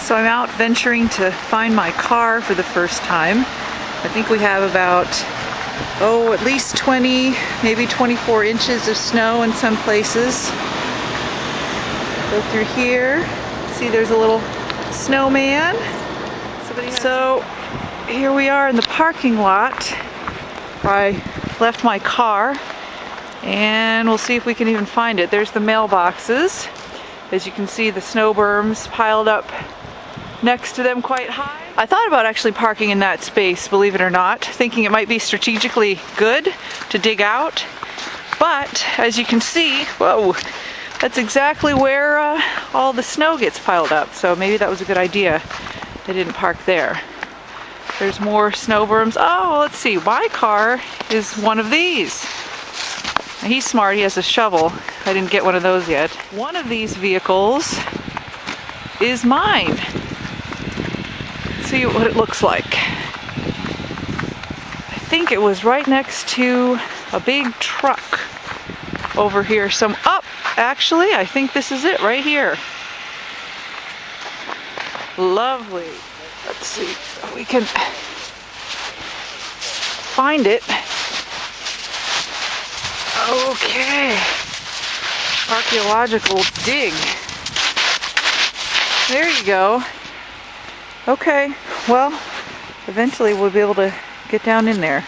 So I'm out venturing to find my car for the first time. I think we have about, at least 20, maybe 24 inches of snow in some places. Go through here. See, there's a little snowman. So here we are in the parking lot. I left my car and we'll see if we can even find it. There's the mailboxes. As you can see, the snow berms piled up next to them quite high. I thought about actually parking in that space, believe it or not, thinking it might be strategically good to dig out. But as you can see, whoa, that's exactly where all the snow gets piled up. So maybe that was a good idea. I didn't park there. There's more snow berms. Oh, let's see. My car is one of these. Now, he's smart. He has a shovel. I didn't get one of those yet. One of these vehicles is mine. Let's see what it looks like. I think it was right next to a big truck over here. Actually, I think this is it right here. Lovely. Let's see if we can find it. Okay. Archaeological dig. There you go. Okay, well, eventually we'll be able to get down in there.